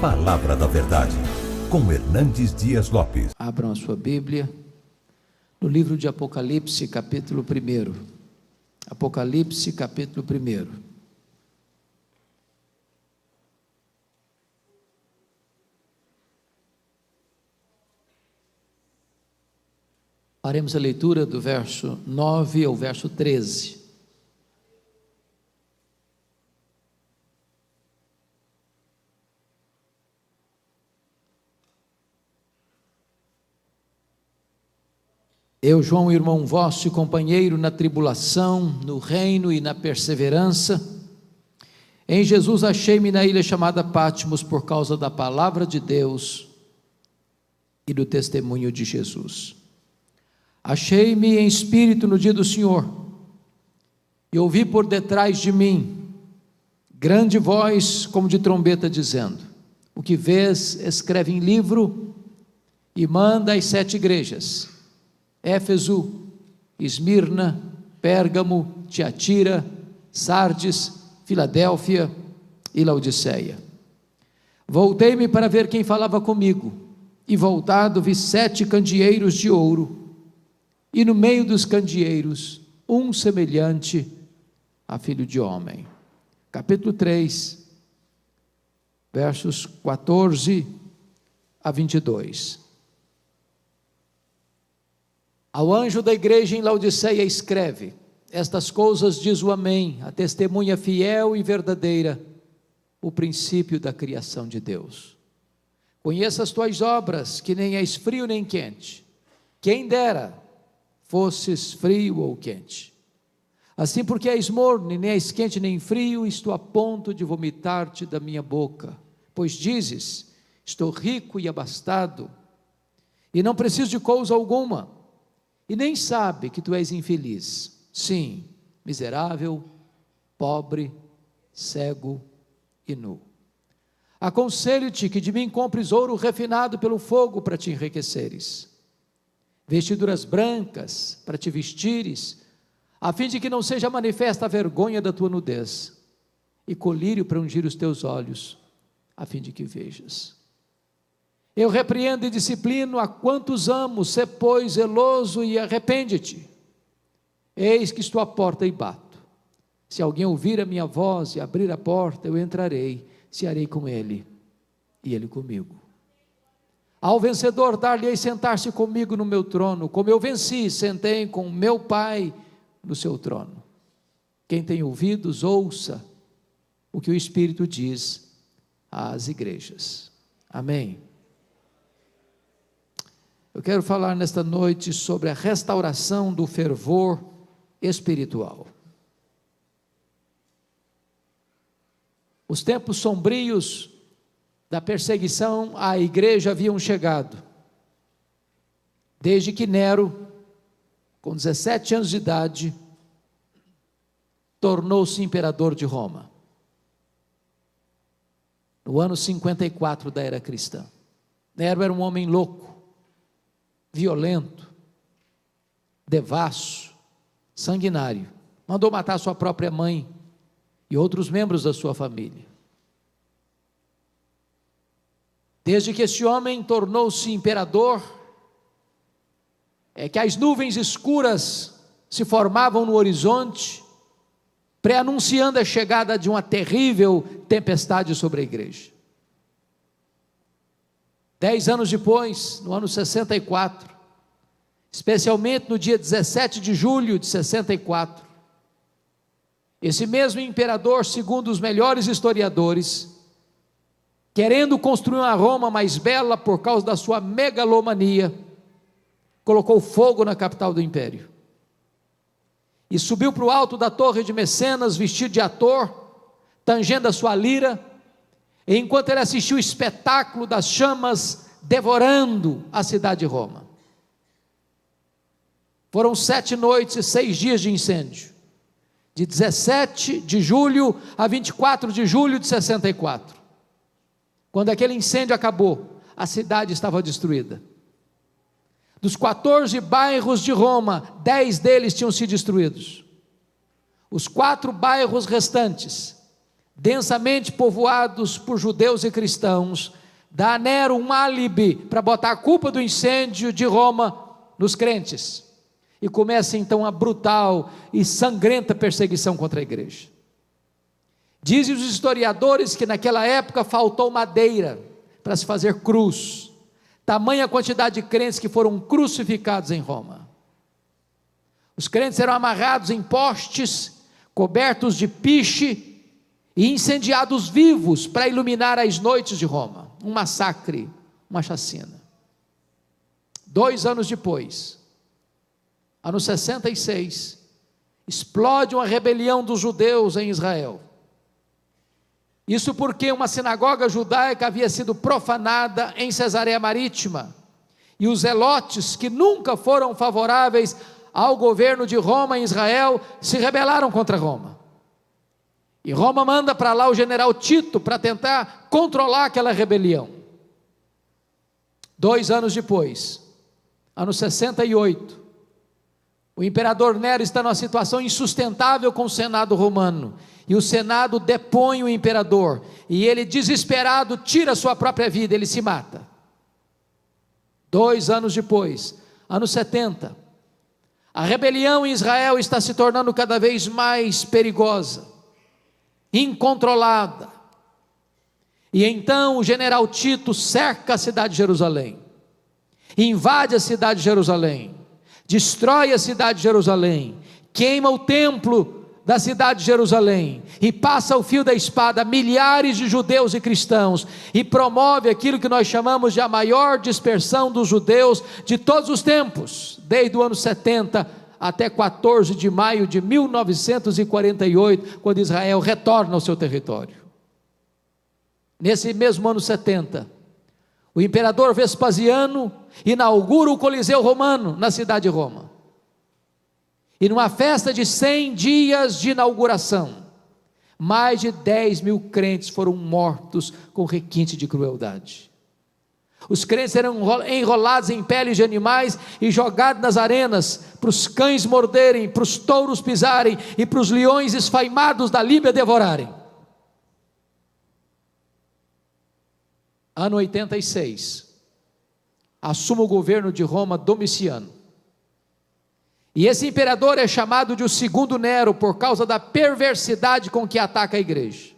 Palavra da Verdade, com Hernandes Dias Lopes. Abram a sua Bíblia, no livro de Apocalipse, capítulo 1. Apocalipse, capítulo 1. Faremos a leitura do verso 9 ao verso 13. Eu, João, irmão vosso e companheiro na tribulação, no reino e na perseverança, em Jesus achei-me na ilha chamada Patmos por causa da palavra de Deus e do testemunho de Jesus. Achei-me em espírito no dia do Senhor, e ouvi por detrás de mim grande voz como de trombeta dizendo: o que vês, escreve em livro e manda às 7 igrejas: Éfeso, Esmirna, Pérgamo, Tiatira, Sardes, Filadélfia e Laodiceia. Voltei-me para ver quem falava comigo, e voltado vi 7 candeeiros de ouro, e no meio dos candeeiros um semelhante a filho de homem. Capítulo 3, versos 14 a 22. Ao anjo da igreja em Laodiceia escreve: estas coisas diz o Amém, a testemunha fiel e verdadeira, o princípio da criação de Deus. Conheço as tuas obras, que nem és frio nem quente. Quem dera fosses frio ou quente. Assim, porque és morno, nem és quente nem frio, estou a ponto de vomitar-te da minha boca. Pois dizes: estou rico e abastado, e não preciso de coisa alguma, e nem sabe que tu és infeliz, sim, miserável, pobre, cego e nu. Aconselho-te que de mim compres ouro refinado pelo fogo para te enriqueceres, vestiduras brancas para te vestires, a fim de que não seja manifesta a vergonha da tua nudez, e colírio para ungir os teus olhos, a fim de que vejas. Eu repreendo e disciplino a quantos amo, sê pois zeloso e arrepende-te. Eis que estou à porta e bato. Se alguém ouvir a minha voz e abrir a porta, eu entrarei, cearei com ele e ele comigo. Ao vencedor dar-lhe-ei sentar-se comigo no meu trono, como eu venci, sentei com meu Pai no seu trono. Quem tem ouvidos, ouça o que o Espírito diz às igrejas. Amém. Eu quero falar nesta noite sobre a restauração do fervor espiritual. Os tempos sombrios da perseguição à igreja haviam chegado, desde que Nero, com 17 anos de idade, tornou-se imperador de Roma, no ano 54 da era cristã. Nero era um homem louco, violento, devasso, sanguinário. Mandou matar sua própria mãe e outros membros da sua família. Desde que esse homem tornou-se imperador, é que as nuvens escuras se formavam no horizonte, pré-anunciando a chegada de uma terrível tempestade sobre a igreja. 10 anos depois, no ano 64, especialmente no dia 17 de julho de 64, esse mesmo imperador, segundo os melhores historiadores, querendo construir uma Roma mais bela por causa da sua megalomania, colocou fogo na capital do império, e subiu para o alto da torre de Mecenas, vestido de ator, tangendo a sua lira, e enquanto ele assistiu o espetáculo das chamas devorando a cidade de Roma. Foram 7 noites e 6 dias de incêndio, de 17 de julho a 24 de julho de 64. Quando aquele incêndio acabou, a cidade estava destruída. Dos 14 bairros de Roma, 10 deles tinham sido destruídos. Os 4 bairros restantes, densamente povoados por judeus e cristãos, dá a Nero um álibi para botar a culpa do incêndio de Roma nos crentes, e começa então a brutal e sangrenta perseguição contra a igreja. Dizem os historiadores que naquela época faltou madeira para se fazer cruz, tamanha quantidade de crentes que foram crucificados em Roma. Os crentes eram amarrados em postes, cobertos de piche e incendiados vivos para iluminar as noites de Roma. Um massacre, uma chacina. 2 anos depois, ano 66, explode uma rebelião dos judeus em Israel. Isso porque uma sinagoga judaica havia sido profanada em Cesareia Marítima, e os zelotes, que nunca foram favoráveis ao governo de Roma em Israel, se rebelaram contra Roma. E Roma manda para lá o general Tito para tentar controlar aquela rebelião. 2 anos depois, ano 68, o imperador Nero está numa situação insustentável com o Senado romano, e o Senado depõe o imperador, e ele, desesperado, tira sua própria vida, ele se mata. 2 anos depois, ano 70, a rebelião em Israel está se tornando cada vez mais perigosa, incontrolada, e então o general Tito cerca a cidade de Jerusalém, invade a cidade de Jerusalém, destrói a cidade de Jerusalém, queima o templo da cidade de Jerusalém, e passa o fio da espada a milhares de judeus e cristãos, e promove aquilo que nós chamamos de a maior dispersão dos judeus de todos os tempos, desde o ano 70 até 14 de maio de 1948, quando Israel retorna ao seu território. Nesse mesmo ano 70, o imperador Vespasiano inaugura o Coliseu Romano na cidade de Roma, e numa festa de 100 dias de inauguração, mais de 10.000 crentes foram mortos com requinte de crueldade. Os crentes eram enrolados em peles de animais e jogados nas arenas, para os cães morderem, para os touros pisarem e para os leões esfaimados da Líbia devorarem. Ano 86, assume o governo de Roma Domiciano, e esse imperador é chamado de o segundo Nero, por causa da perversidade com que ataca a igreja.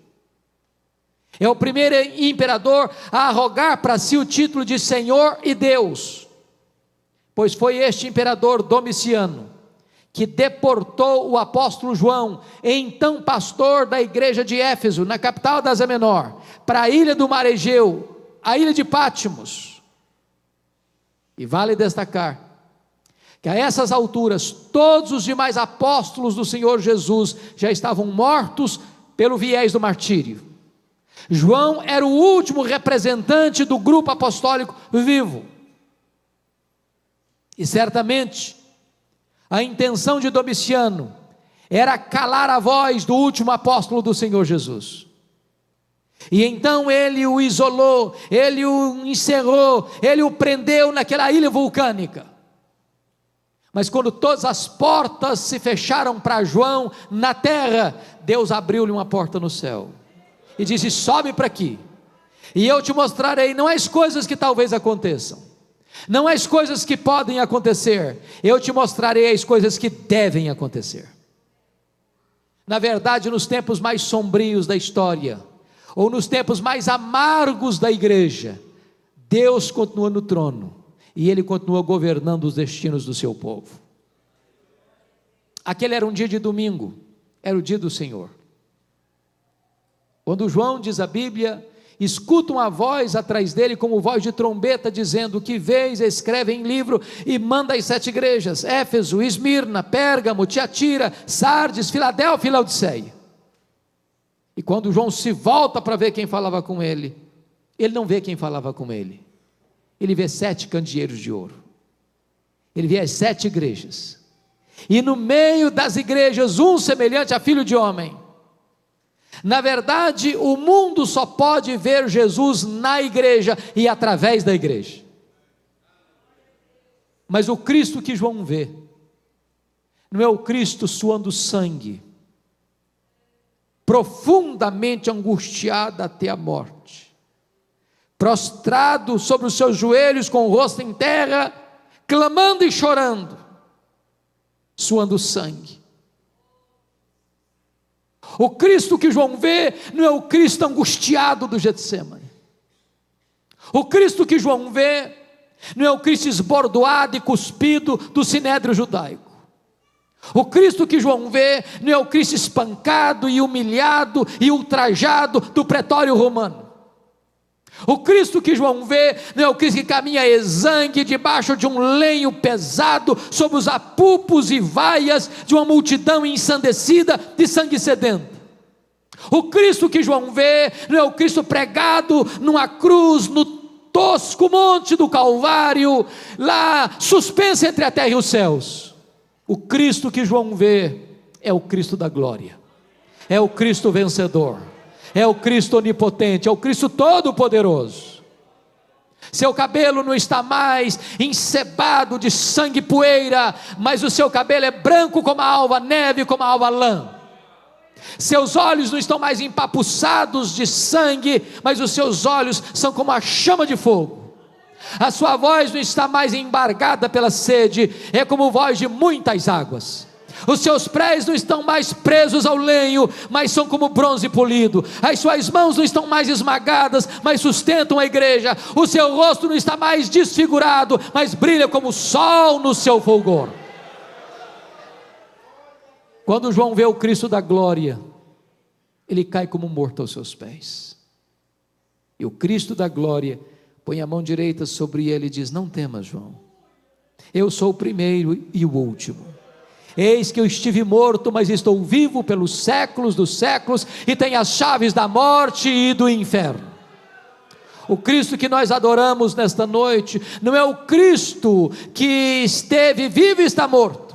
É o primeiro imperador a arrogar para si o título de Senhor e Deus, pois foi este imperador Domiciano que deportou o apóstolo João, então pastor da igreja de Éfeso, na capital da Ásia Menor, para a ilha do Mar Egeu, a ilha de Patmos. E vale destacar que a essas alturas todos os demais apóstolos do Senhor Jesus já estavam mortos pelo viés do martírio. João era o último representante do grupo apostólico vivo, e certamente a intenção de Domiciano era calar a voz do último apóstolo do Senhor Jesus, e então ele o isolou, ele o encerrou, ele o prendeu naquela ilha vulcânica. Mas quando todas as portas se fecharam para João na terra, Deus abriu-lhe uma porta no céu e disse: sobe para aqui, e eu te mostrarei não as coisas que talvez aconteçam, não as coisas que podem acontecer, eu te mostrarei as coisas que devem acontecer. Na verdade, nos tempos mais sombrios da história, ou nos tempos mais amargos da igreja, Deus continua no trono, e Ele continua governando os destinos do seu povo. Aquele era um dia de domingo, era o dia do Senhor. Quando João, diz a Bíblia, escuta uma voz atrás dele, como voz de trombeta, dizendo: o que vês, escreve em livro e manda às 7 igrejas: Éfeso, Esmirna, Pérgamo, Tiatira, Sardes, Filadélfia e Laodiceia. E quando João se volta para ver quem falava com ele, ele não vê quem falava com ele, ele vê 7 candeeiros de ouro, ele vê as 7 igrejas, e no meio das igrejas um semelhante a filho de homem. Na verdade, o mundo só pode ver Jesus na igreja e através da igreja, mas o Cristo que João vê não é o Cristo suando sangue, profundamente angustiada até a morte, prostrado sobre os seus joelhos, com o rosto em terra, clamando e chorando, suando sangue. O Cristo que João vê não é o Cristo angustiado do Getsemane. O Cristo que João vê não é o Cristo esbordoado e cuspido do sinédrio judaico. O Cristo que João vê não é o Cristo espancado e humilhado e ultrajado do pretório romano. O Cristo que João vê não é o Cristo que caminha exangue debaixo de um lenho pesado, sob os apupos e vaias de uma multidão ensandecida de sangue sedento. O Cristo que João vê não é o Cristo pregado numa cruz, no tosco monte do Calvário, lá suspenso entre a terra e os céus. O Cristo que João vê é o Cristo da glória, é o Cristo vencedor, é o Cristo onipotente, é o Cristo todo-poderoso. Seu cabelo não está mais encebado de sangue e poeira, mas o seu cabelo é branco como a alva neve, como a alva lã. Seus olhos não estão mais empapuçados de sangue, mas os seus olhos são como a chama de fogo. A sua voz não está mais embargada pela sede, é como voz de muitas águas. Os seus pés não estão mais presos ao lenho, mas são como bronze polido. As suas mãos não estão mais esmagadas, mas sustentam a igreja. O seu rosto não está mais desfigurado, mas brilha como o sol no seu fulgor. Quando João vê o Cristo da glória, ele cai como morto aos seus pés. E o Cristo da glória põe a mão direita sobre ele e diz: não temas, João, eu sou o primeiro e o último. Eis que eu estive morto, mas estou vivo pelos séculos dos séculos, e tenho as chaves da morte e do inferno. O Cristo que nós adoramos nesta noite não é o Cristo que esteve vivo e está morto,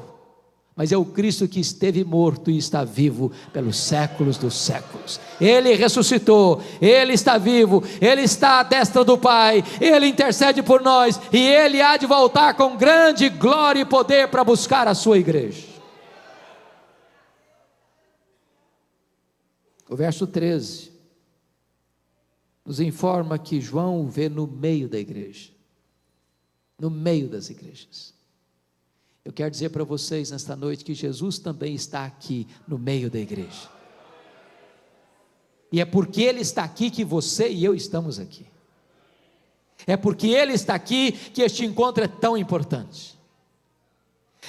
mas é o Cristo que esteve morto e está vivo pelos séculos dos séculos. Ele ressuscitou, Ele está vivo, Ele está à destra do Pai, Ele intercede por nós, e Ele há de voltar com grande glória e poder para buscar a sua igreja. O verso 13 nos informa que João o vê no meio da igreja, no meio das igrejas. Eu quero dizer para vocês nesta noite que Jesus também está aqui no meio da igreja, e é porque Ele está aqui que você e eu estamos aqui, é porque Ele está aqui que este encontro é tão importante,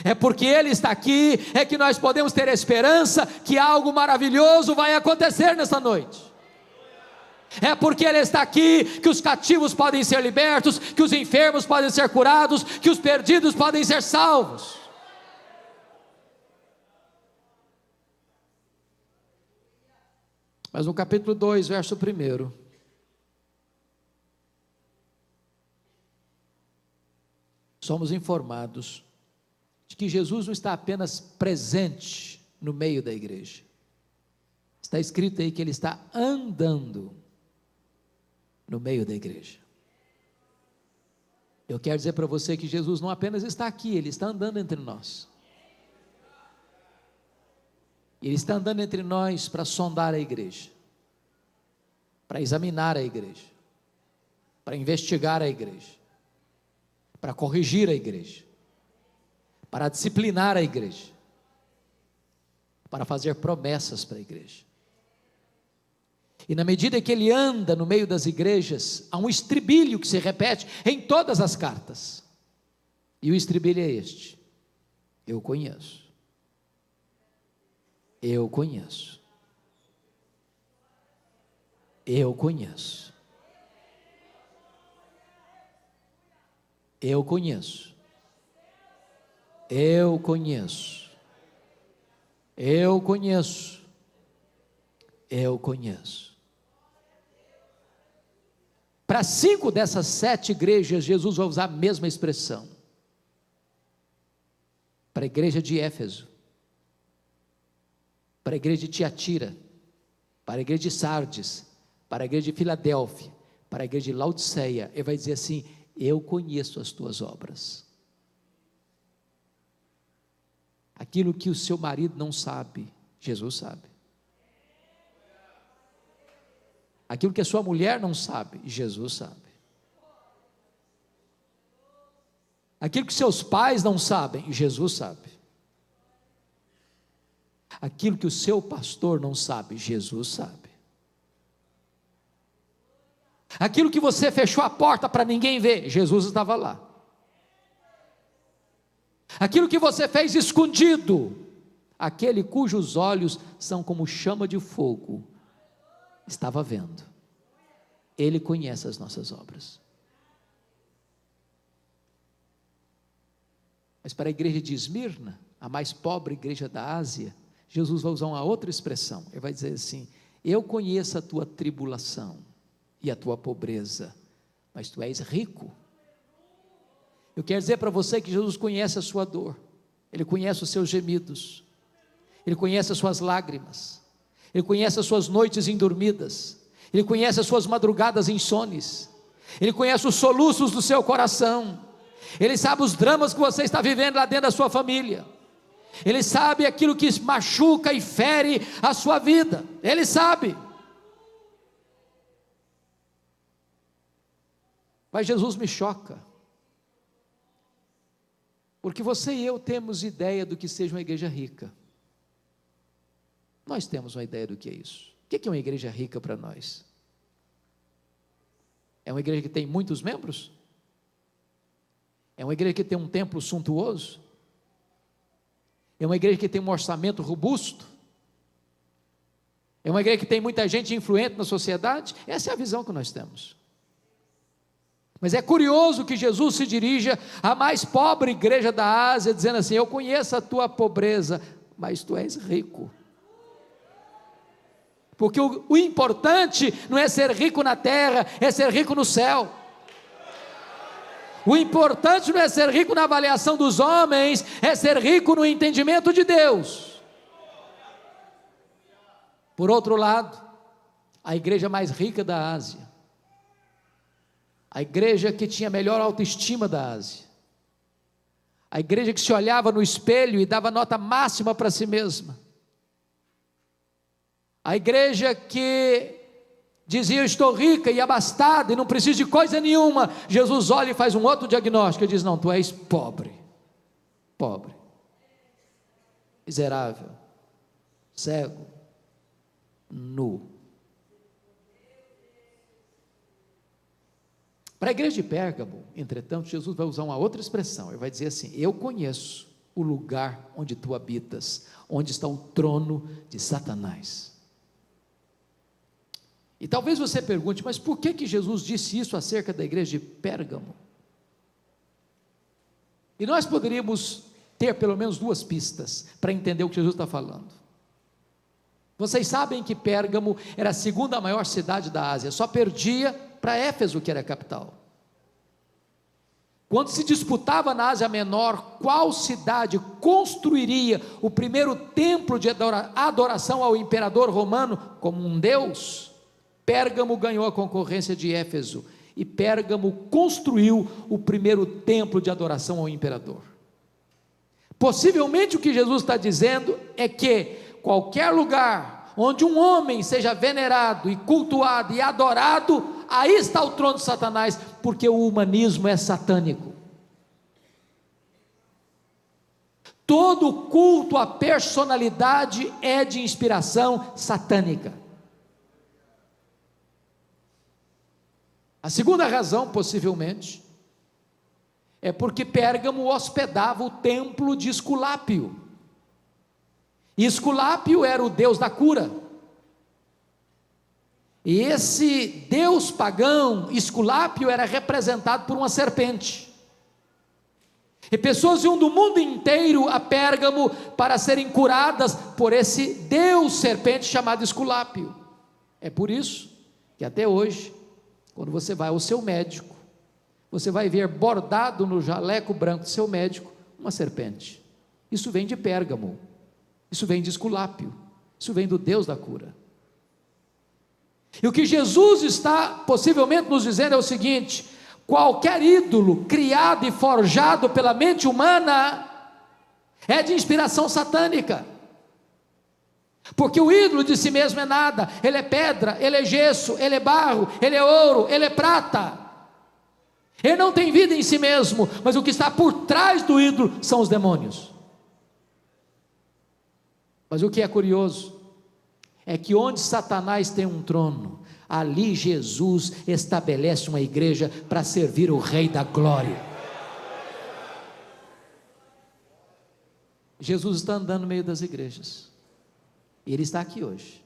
é porque Ele está aqui é que nós podemos ter esperança que algo maravilhoso vai acontecer nesta noite. É porque Ele está aqui que os cativos podem ser libertos, que os enfermos podem ser curados, que os perdidos podem ser salvos. Mas no capítulo 2, verso 1, somos informados de que Jesus não está apenas presente no meio da igreja. Está escrito aí que Ele está andando no meio da igreja. Eu quero dizer para você que Jesus não apenas está aqui, Ele está andando entre nós. Ele está andando entre nós para sondar a igreja, para examinar a igreja, para investigar a igreja, para corrigir a igreja, para disciplinar a igreja, para fazer promessas para a igreja. E na medida que Ele anda no meio das igrejas, há um estribilho que se repete em todas as cartas, e o estribilho é este: eu conheço, eu conheço, eu conheço, eu conheço, eu conheço, eu conheço, eu conheço. Para 5 dessas 7 igrejas, Jesus vai usar a mesma expressão. Para a igreja de Éfeso, para a igreja de Tiatira, para a igreja de Sardes, para a igreja de Filadélfia, para a igreja de Laodiceia, Ele vai dizer assim: eu conheço as tuas obras. Aquilo que o seu marido não sabe, Jesus sabe. Aquilo que a sua mulher não sabe, Jesus sabe. Aquilo que seus pais não sabem, Jesus sabe. Aquilo que o seu pastor não sabe, Jesus sabe. Aquilo que você fechou a porta para ninguém ver, Jesus estava lá. Aquilo que você fez escondido, aquele cujos olhos são como chama de fogo, estava vendo. Ele conhece as nossas obras. Mas para a igreja de Esmirna, a mais pobre igreja da Ásia, Jesus vai usar uma outra expressão. Ele vai dizer assim: eu conheço a tua tribulação e a tua pobreza, mas tu és rico. Eu quero dizer para você que Jesus conhece a sua dor, Ele conhece os seus gemidos, Ele conhece as suas lágrimas, Ele conhece as suas noites indormidas, Ele conhece as suas madrugadas insones, Ele conhece os soluços do seu coração, Ele sabe os dramas que você está vivendo lá dentro da sua família, Ele sabe aquilo que machuca e fere a sua vida, Ele sabe. Mas Jesus me choca, porque você e eu temos ideia do que seja uma igreja rica. Nós temos uma ideia do que é isso. O que é uma igreja rica para nós? É uma igreja que tem muitos membros? É uma igreja que tem um templo suntuoso? É uma igreja que tem um orçamento robusto? É uma igreja que tem muita gente influente na sociedade? Essa é a visão que nós temos. Mas é curioso que Jesus se dirija à mais pobre igreja da Ásia, dizendo assim: eu conheço a tua pobreza, mas tu és rico. Porque o importante não é ser rico na terra, é ser rico no céu. O importante não é ser rico na avaliação dos homens, é ser rico no entendimento de Deus. Por outro lado, a igreja mais rica da Ásia, a igreja que tinha a melhor autoestima da Ásia, a igreja que se olhava no espelho e dava nota máxima para si mesma, a igreja que dizia: eu estou rica e abastada e não preciso de coisa nenhuma. Jesus olha e faz um outro diagnóstico e diz: não, tu és pobre, miserável, cego, nu. Para a igreja de Pérgamo, entretanto, Jesus vai usar uma outra expressão. Ele vai dizer assim: eu conheço o lugar onde tu habitas, onde está o trono de Satanás. E talvez você pergunte: mas por que Jesus disse isso acerca da igreja de Pérgamo? E nós poderíamos ter pelo menos duas pistas para entender o que Jesus está falando. Vocês sabem que Pérgamo era a segunda maior cidade da Ásia, só perdia para Éfeso, que era a capital. Quando se disputava na Ásia Menor qual cidade construiria o primeiro templo de adoração ao imperador romano como um deus, Pérgamo ganhou a concorrência de Éfeso, e Pérgamo construiu o primeiro templo de adoração ao imperador. Possivelmente o que Jesus está dizendo é que qualquer lugar onde um homem seja venerado e cultuado e adorado, aí está o trono de Satanás, porque o humanismo é satânico. Todo culto à personalidade é de inspiração satânica. A segunda razão, possivelmente, é porque Pérgamo hospedava o templo de Esculápio. E Esculápio era o deus da cura. E esse deus pagão, Esculápio, era representado por uma serpente. E pessoas iam do mundo inteiro a Pérgamo para serem curadas por esse deus serpente chamado Esculápio. É por isso que até hoje, quando você vai ao seu médico, você vai ver bordado no jaleco branco do seu médico uma serpente. Isso vem de Pérgamo. Isso vem de Esculápio, isso vem do Deus da cura. E o que Jesus está possivelmente nos dizendo é o seguinte: qualquer ídolo criado e forjado pela mente humana é de inspiração satânica. Porque o ídolo de si mesmo é nada, ele é pedra, ele é gesso, ele é barro, ele é ouro, ele é prata. Ele não tem vida em si mesmo, mas o que está por trás do ídolo são os demônios. Mas o que é curioso é que onde Satanás tem um trono, ali Jesus estabelece uma igreja para servir o Rei da Glória. Jesus está andando no meio das igrejas, e Ele está aqui hoje,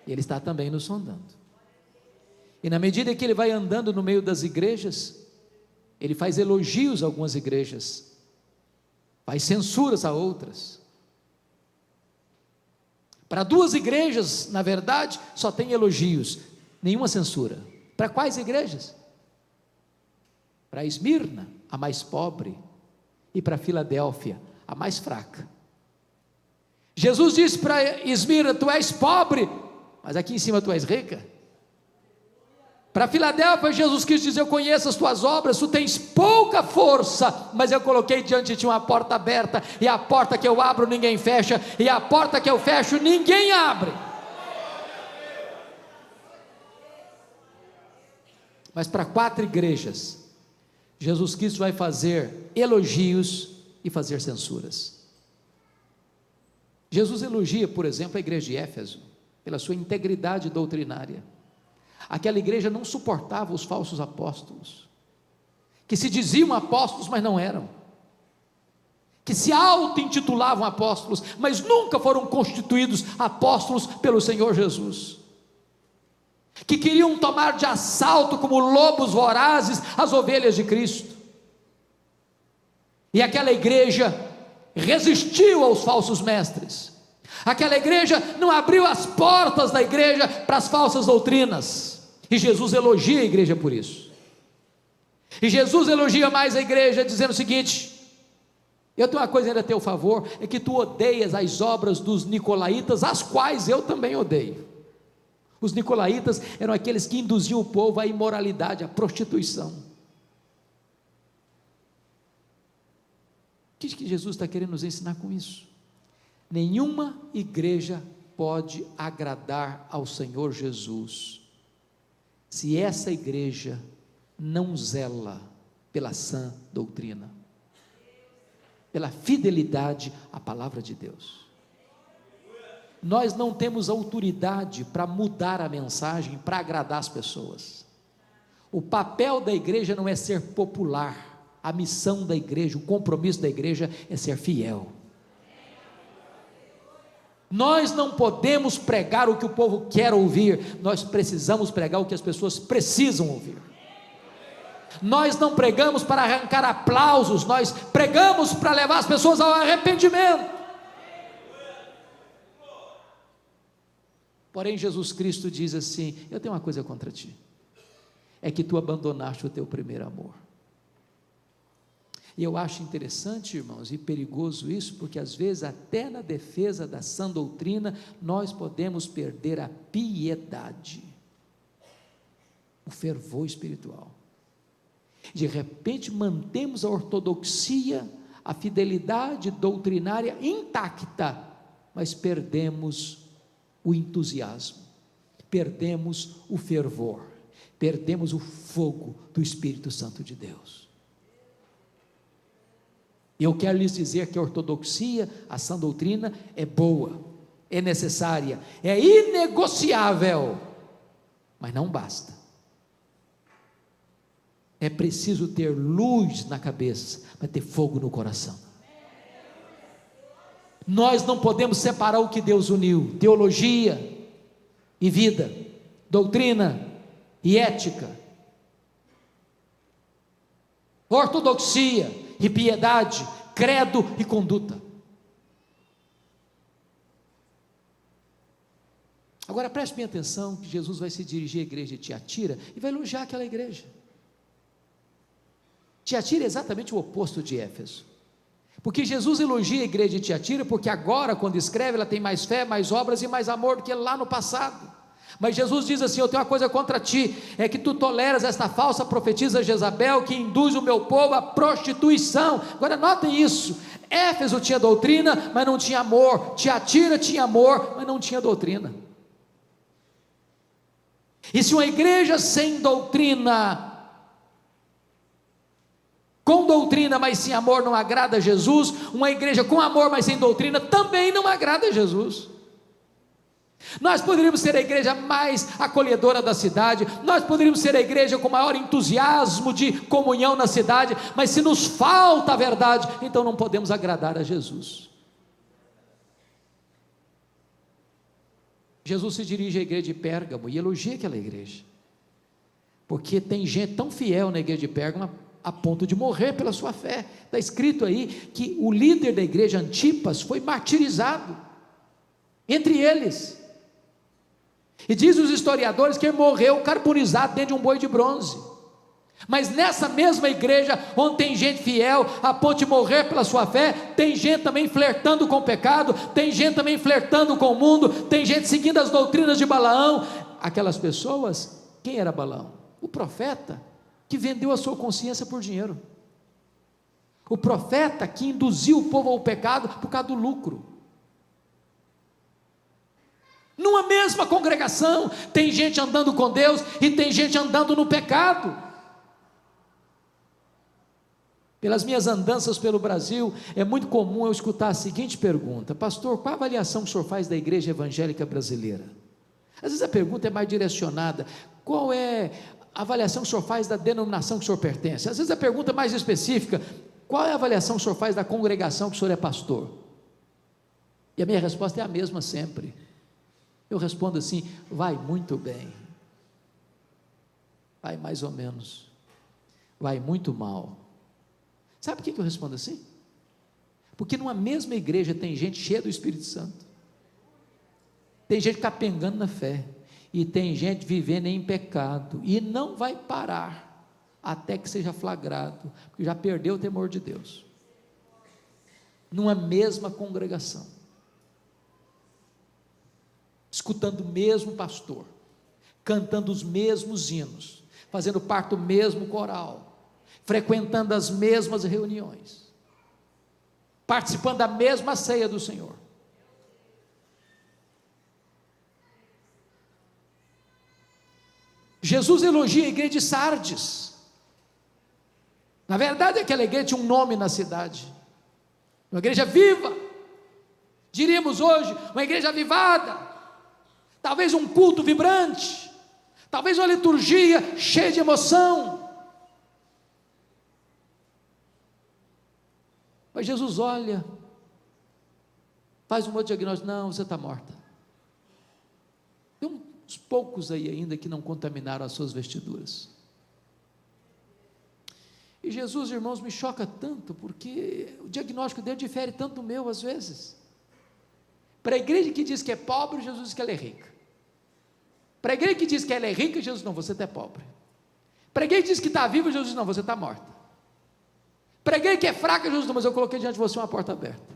e Ele está também nos sondando. E na medida que Ele vai andando no meio das igrejas, Ele faz elogios a algumas igrejas, faz censuras a outras. Para duas igrejas, na verdade, só tem elogios, nenhuma censura. Para quais igrejas? Para Esmirna, a mais pobre, e para Filadélfia, a mais fraca. Jesus disse para Esmirna: tu és pobre, mas aqui em cima tu és rica. Para Filadélfia, Jesus quis dizer: eu conheço as tuas obras, tu tens pouca força, mas eu coloquei diante de ti uma porta aberta, e a porta que eu abro ninguém fecha, e a porta que eu fecho ninguém abre. Mas para 4 igrejas, Jesus Cristo vai fazer elogios e fazer censuras. Jesus elogia, por exemplo, a igreja de Éfeso, pela sua integridade doutrinária. Aquela igreja não suportava os falsos apóstolos, que se diziam apóstolos, mas não eram, que se auto-intitulavam apóstolos, mas nunca foram constituídos apóstolos pelo Senhor Jesus, que queriam tomar de assalto como lobos vorazes as ovelhas de Cristo. E aquela igreja resistiu aos falsos mestres. Aquela igreja não abriu as portas da igreja para as falsas doutrinas, e Jesus elogia a igreja por isso. E Jesus elogia mais a igreja dizendo o seguinte: eu tenho uma coisa ainda a teu favor, é que tu odeias as obras dos nicolaítas, as quais eu também odeio. Os nicolaítas eram aqueles que induziam o povo à imoralidade, à prostituição. O que Jesus está querendo nos ensinar com isso? Nenhuma igreja pode agradar ao Senhor Jesus se essa igreja não zela pela sã doutrina, pela fidelidade à palavra de Deus. Nós não temos autoridade para mudar a mensagem, para agradar as pessoas. O papel da igreja não é ser popular. A missão da igreja, o compromisso da igreja é ser fiel. Nós não podemos pregar o que o povo quer ouvir, nós precisamos pregar o que as pessoas precisam ouvir. Nós não pregamos para arrancar aplausos, nós pregamos para levar as pessoas ao arrependimento. Porém, Jesus Cristo diz assim: eu tenho uma coisa contra ti, é que tu abandonaste o teu primeiro amor. E eu acho interessante, irmãos, e perigoso isso, porque às vezes até na defesa da sã doutrina, nós podemos perder a piedade, o fervor espiritual. De repente mantemos a ortodoxia, a fidelidade doutrinária intacta, mas perdemos o entusiasmo, perdemos o fervor, perdemos o fogo do Espírito Santo de Deus. Eu quero lhes dizer que a ortodoxia, a sã doutrina é boa, é necessária, é inegociável, mas não basta. É preciso ter luz na cabeça, mas ter fogo no coração. Nós não podemos separar o que Deus uniu: teologia e vida, doutrina e ética, ortodoxia e piedade, credo e conduta. Agora preste bem atenção, que Jesus vai se dirigir à igreja de Tiatira e vai elogiar aquela igreja. Tiatira é exatamente o oposto de Éfeso, porque Jesus elogia a igreja de Tiatira, porque agora quando escreve ela tem mais fé, mais obras e mais amor do que lá no passado. Mas Jesus diz assim: eu tenho uma coisa contra ti, é que tu toleras esta falsa profetisa Jezabel, que induz o meu povo à prostituição. Agora notem isso, Éfeso tinha doutrina, mas não tinha amor. Tiatira tinha amor, mas não tinha doutrina. E se uma igreja sem doutrina, com doutrina, mas sem amor, não agrada a Jesus, uma igreja com amor, mas sem doutrina, também não agrada a Jesus. Nós poderíamos ser a igreja mais acolhedora da cidade, nós poderíamos ser a igreja com maior entusiasmo de comunhão na cidade, mas se nos falta a verdade, então não podemos agradar a Jesus. Jesus se dirige à igreja de Pérgamo e elogia aquela igreja, porque tem gente tão fiel na igreja de Pérgamo a ponto de morrer pela sua fé. Está escrito aí que o líder da igreja, Antipas, foi martirizado entre eles, e diz os historiadores que ele morreu carbonizado dentro de um boi de bronze. Mas nessa mesma igreja, onde tem gente fiel a ponto de morrer pela sua fé, tem gente também flertando com o pecado, tem gente também flertando com o mundo, tem gente seguindo as doutrinas de Balaão. Aquelas pessoas, quem era Balaão? O profeta que vendeu a sua consciência por dinheiro, o profeta que induziu o povo ao pecado por causa do lucro. Numa mesma congregação, tem gente andando com Deus e tem gente andando no pecado. Pelas minhas andanças pelo Brasil, é muito comum eu escutar a seguinte pergunta: pastor, qual a avaliação que o senhor faz da igreja evangélica brasileira? Às vezes a pergunta é mais direcionada: qual é a avaliação que o senhor faz da denominação que o senhor pertence? Às vezes a pergunta é mais específica: qual é a avaliação que o senhor faz da congregação que o senhor é pastor? E a minha resposta é a mesma sempre. Eu respondo assim: vai muito bem, vai mais ou menos, vai muito mal. Sabe por que eu respondo assim? Porque numa mesma igreja tem gente cheia do Espírito Santo, tem gente capengando na fé, e tem gente vivendo em pecado, e não vai parar até que seja flagrado, porque já perdeu o temor de Deus. Numa mesma congregação, escutando o mesmo pastor, cantando os mesmos hinos, fazendo parte do mesmo coral, frequentando as mesmas reuniões, participando da mesma ceia do Senhor. Jesus elogia a igreja de Sardes. Na verdade, aquela igreja tinha um nome na cidade, uma igreja viva, diríamos hoje, uma igreja avivada, talvez um culto vibrante, talvez uma liturgia cheia de emoção. Mas Jesus olha, faz um outro diagnóstico: não, você está morta. Tem uns poucos aí ainda que não contaminaram as suas vestiduras. E Jesus, irmãos, me choca tanto, porque o diagnóstico dele difere tanto do meu às vezes. Para a igreja que diz que é pobre, Jesus diz que ela é rica. Para a igreja que diz que ela é rica, Jesus: não, você é pobre. Para a igreja que diz que está viva, Jesus diz: não, você está morta. Para a igreja que é fraca, Jesus: não, mas eu coloquei diante de você uma porta aberta.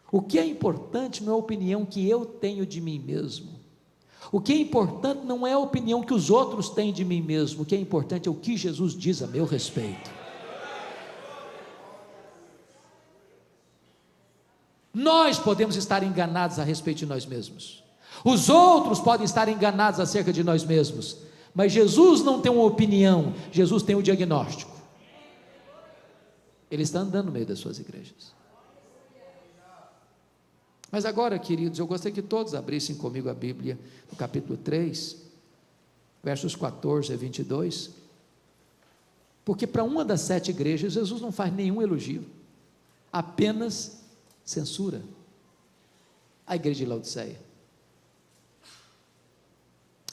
O que é importante não é a opinião que eu tenho de mim mesmo. O que é importante não é a opinião que os outros têm de mim mesmo. O que é importante é o que Jesus diz a meu respeito. Nós podemos estar enganados a respeito de nós mesmos, os outros podem estar enganados acerca de nós mesmos, mas Jesus não tem uma opinião, Jesus tem um diagnóstico. Ele está andando no meio das suas igrejas. Mas agora, queridos, eu gostaria que todos abrissem comigo a Bíblia, no capítulo 3, versos 14 a 22, porque para uma das 7 igrejas, Jesus não faz nenhum elogio, apenas censura. A igreja de Laodiceia.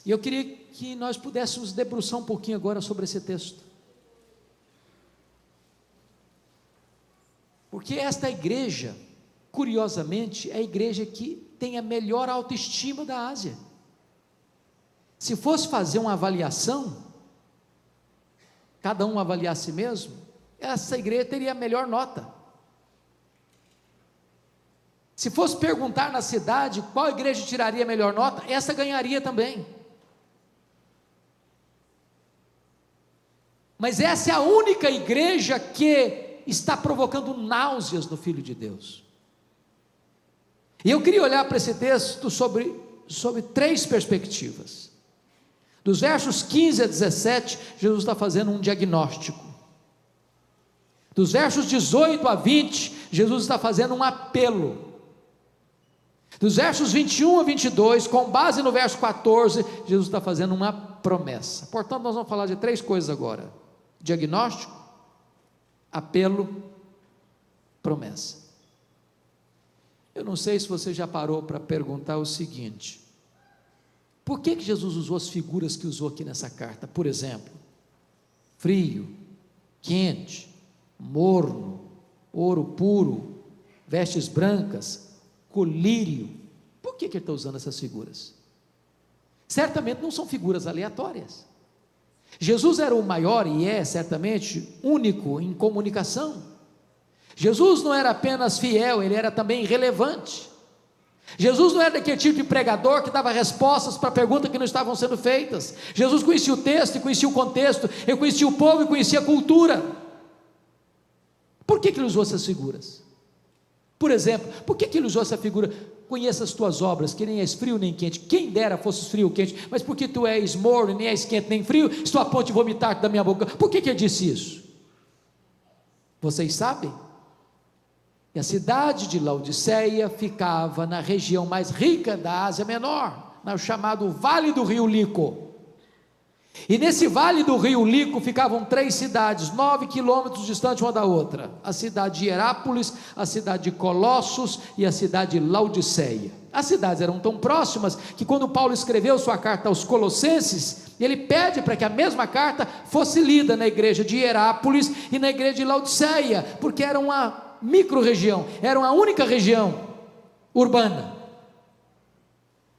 E eu queria que nós pudéssemos debruçar um pouquinho agora sobre esse texto, porque esta igreja, curiosamente, é a igreja que tem a melhor autoestima da Ásia. Se fosse fazer uma avaliação, cada um avaliar a si mesmo, essa igreja teria a melhor nota. Se fosse perguntar na cidade qual igreja tiraria a melhor nota, essa ganharia também. Mas essa é a única igreja que está provocando náuseas no Filho de Deus. E eu queria olhar para esse texto sobre 3 perspectivas. Dos versos 15 a 17, Jesus está fazendo um diagnóstico. Dos versos 18 a 20, Jesus está fazendo um apelo. Dos versos 21 a 22, com base no verso 14, Jesus está fazendo uma promessa. Portanto, nós vamos falar de 3 coisas agora: diagnóstico, apelo, promessa. Eu não sei se você já parou para perguntar o seguinte: por que Jesus usou as figuras que usou aqui nessa carta? Por exemplo, frio, quente, morno, ouro puro, vestes brancas, colírio. Por que ele está usando essas figuras? Certamente não são figuras aleatórias. Jesus era o maior e é certamente único em comunicação. Jesus não era apenas fiel, ele era também relevante. Jesus não era daquele tipo de pregador que dava respostas para perguntas que não estavam sendo feitas. Jesus conhecia o texto e conhecia o contexto, ele conhecia o povo e conhecia a cultura. Por que ele usou essas figuras? Por exemplo, por que ele usou essa figura? Conheça as tuas obras, que nem és frio nem quente. Quem dera fosses frio ou quente, mas porque tu és morno, nem és quente nem frio, estou a ponto de vomitar da minha boca. Por que ele disse isso? Vocês sabem? E a cidade de Laodiceia ficava na região mais rica da Ásia Menor, no chamado Vale do Rio Lico. E nesse Vale do Rio Lico ficavam 3 cidades, 9 quilômetros distantes uma da outra: a cidade de Hierápolis, a cidade de Colossos e a cidade de Laodiceia. As cidades eram tão próximas que quando Paulo escreveu sua carta aos Colossenses, ele pede para que a mesma carta fosse lida na igreja de Hierápolis e na igreja de Laodiceia, porque era uma micro-região, era uma única região urbana.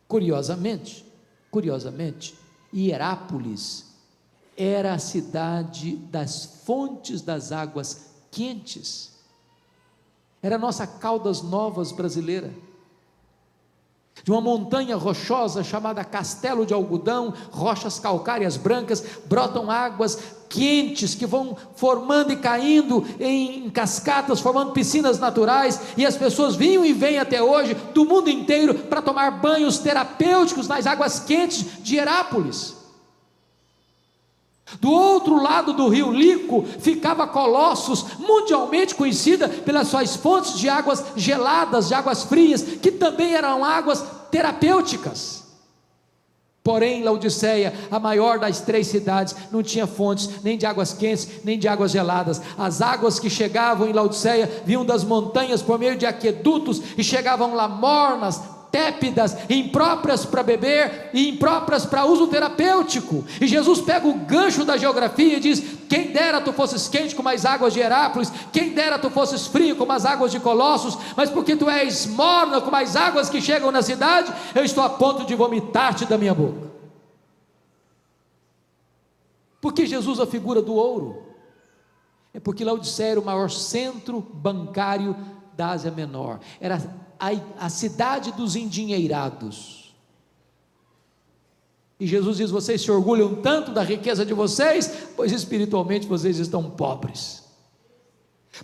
Curiosamente, Hierápolis era a cidade das fontes das águas quentes, era a nossa Caldas Novas brasileira. De uma montanha rochosa chamada Castelo de Algodão, rochas calcárias brancas, brotam águas quentes que vão formando e caindo em cascatas, formando piscinas naturais, e as pessoas vinham e vêm até hoje do mundo inteiro para tomar banhos terapêuticos nas águas quentes de Hierápolis. Do outro lado do rio Lico ficava Colossos, mundialmente conhecida pelas suas fontes de águas geladas, de águas frias, que também eram águas terapêuticas. Porém, Laodiceia, a maior das 3 cidades, não tinha fontes nem de águas quentes, nem de águas geladas. As águas que chegavam em Laodiceia vinham das montanhas por meio de aquedutos e chegavam lá mornas, tépidas, impróprias para beber e impróprias para uso terapêutico. E Jesus pega o gancho da geografia e diz: quem dera tu fosses quente como as águas de Hierápolis, quem dera tu fosses frio como as águas de Colossos, mas porque tu és morna como as águas que chegam na cidade, eu estou a ponto de vomitar-te da minha boca. Por que Jesus a figura do ouro? É porque Laodiceia era o maior centro bancário da Ásia Menor, era a cidade dos endinheirados. E Jesus diz: vocês se orgulham tanto da riqueza de vocês, pois espiritualmente vocês estão pobres.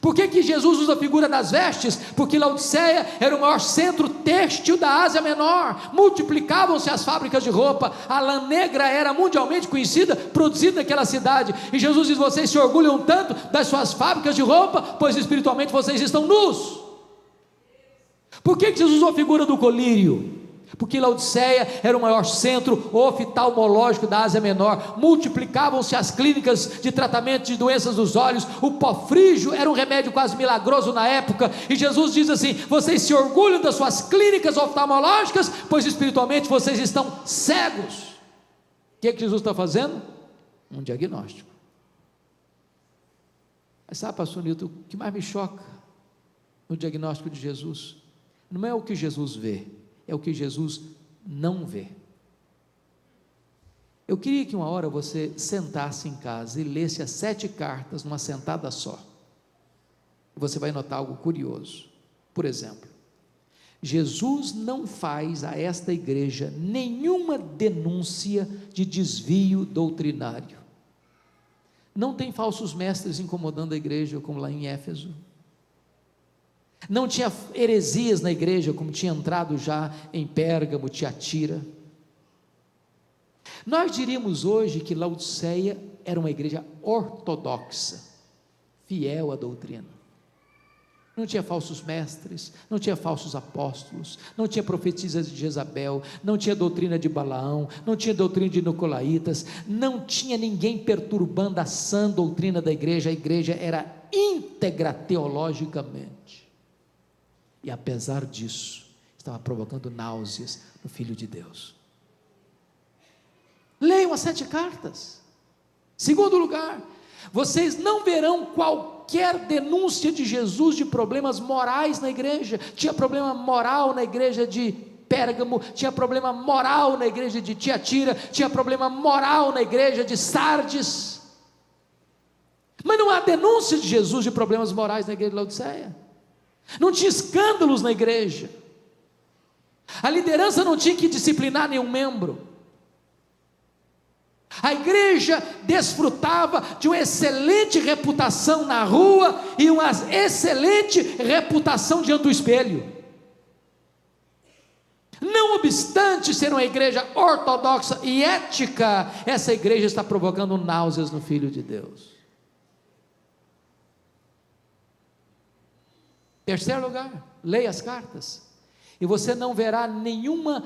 Por que Jesus usa a figura das vestes? Porque Laodiceia era o maior centro têxtil da Ásia Menor, multiplicavam-se as fábricas de roupa, a lã negra era mundialmente conhecida, produzida naquela cidade, e Jesus diz: vocês se orgulham tanto das suas fábricas de roupa, pois espiritualmente vocês estão nus. Por que Jesus usou a figura do colírio? Porque Laodiceia era o maior centro oftalmológico da Ásia Menor, multiplicavam-se as clínicas de tratamento de doenças dos olhos, o pó frígio era um remédio quase milagroso na época, e Jesus diz assim: vocês se orgulham das suas clínicas oftalmológicas, pois espiritualmente vocês estão cegos. O que Jesus está fazendo? Um diagnóstico. Mas sabe, pastor Nilton, o que mais me choca no diagnóstico de Jesus não é o que Jesus vê, é o que Jesus não vê. Eu queria que uma hora você sentasse em casa e lesse as 7 cartas numa sentada só. Você vai notar algo curioso. Por exemplo, Jesus não faz a esta igreja nenhuma denúncia de desvio doutrinário. Não tem falsos mestres incomodando a igreja, como lá em Éfeso. Não tinha heresias na igreja, como tinha entrado já em Pérgamo, Tiatira. Nós diríamos hoje que Laodiceia era uma igreja ortodoxa, fiel à doutrina. Não tinha falsos mestres, não tinha falsos apóstolos, não tinha profetisas de Jezabel, não tinha doutrina de Balaão, não tinha doutrina de Nicolaítas, não tinha ninguém perturbando a sã doutrina da igreja. A igreja era íntegra teologicamente, e apesar disso, estava provocando náuseas no Filho de Deus. Leiam as 7 cartas. Segundo lugar, vocês não verão qualquer denúncia de Jesus de problemas morais na igreja. Tinha problema moral na igreja de Pérgamo, tinha problema moral na igreja de Tiatira, tinha problema moral na igreja de Sardes, mas não há denúncia de Jesus de problemas morais na igreja de Laodiceia. Não tinha escândalos na igreja, a liderança não tinha que disciplinar nenhum membro. A igreja desfrutava de uma excelente reputação na rua e uma excelente reputação diante do espelho. Não obstante ser uma igreja ortodoxa e ética, essa igreja está provocando náuseas no Filho de Deus. Terceiro lugar, leia as cartas, e você não verá nenhuma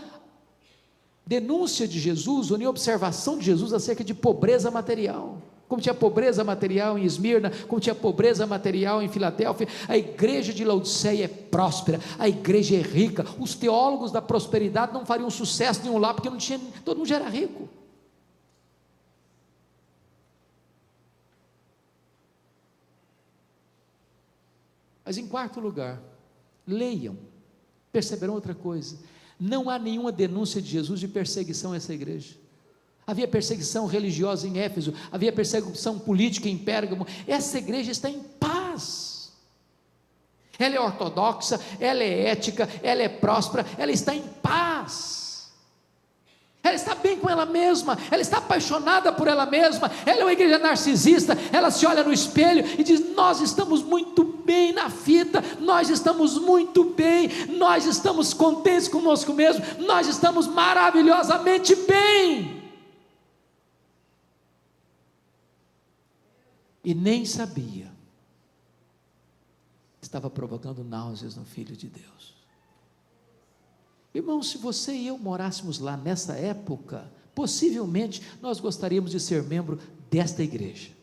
denúncia de Jesus, ou nem observação de Jesus acerca de pobreza material, como tinha pobreza material em Esmirna, como tinha pobreza material em Filadélfia. A igreja de Laodiceia é próspera, a igreja é rica. Os teólogos da prosperidade não fariam sucesso nenhum lá, porque não tinha, todo mundo já era rico. Mas em quarto lugar, leiam, perceberão outra coisa: não há nenhuma denúncia de Jesus de perseguição a essa igreja. Havia perseguição religiosa em Éfeso, havia perseguição política em Pérgamo. Essa igreja está em paz, ela é ortodoxa, ela é ética, ela é próspera, ela está em paz, ela está bem com ela mesma, ela está apaixonada por ela mesma. Ela é uma igreja narcisista, ela se olha no espelho e diz: nós estamos muito bem na fita, nós estamos muito bem, nós estamos contentes conosco mesmo, nós estamos maravilhosamente bem. E nem sabia, estava provocando náuseas no Filho de Deus. Irmãos, se você e eu morássemos lá nessa época, possivelmente nós gostaríamos de ser membro desta igreja.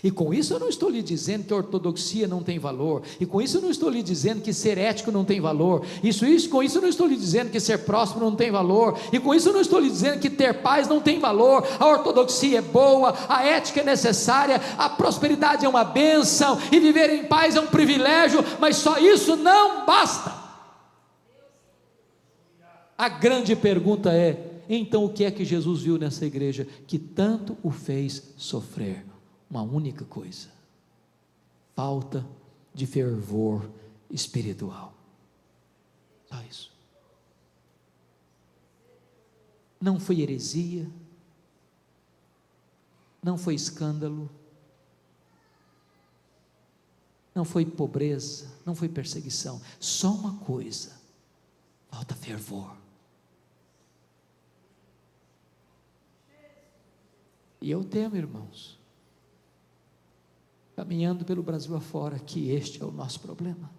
E com isso eu não estou lhe dizendo que a ortodoxia não tem valor, e com isso eu não estou lhe dizendo que ser ético não tem valor, com isso eu não estou lhe dizendo que ser próspero não tem valor, e com isso eu não estou lhe dizendo que ter paz não tem valor. A ortodoxia é boa, a ética é necessária, a prosperidade é uma bênção, e viver em paz é um privilégio, mas só isso não basta. A grande pergunta é: então o que é que Jesus viu nessa igreja que tanto o fez sofrer? Uma única coisa: falta de fervor espiritual. Só isso. Não foi heresia, não foi escândalo, não foi pobreza, não foi perseguição. Só uma coisa: falta fervor. E eu temo, irmãos, caminhando pelo Brasil afora, que este é o nosso problema.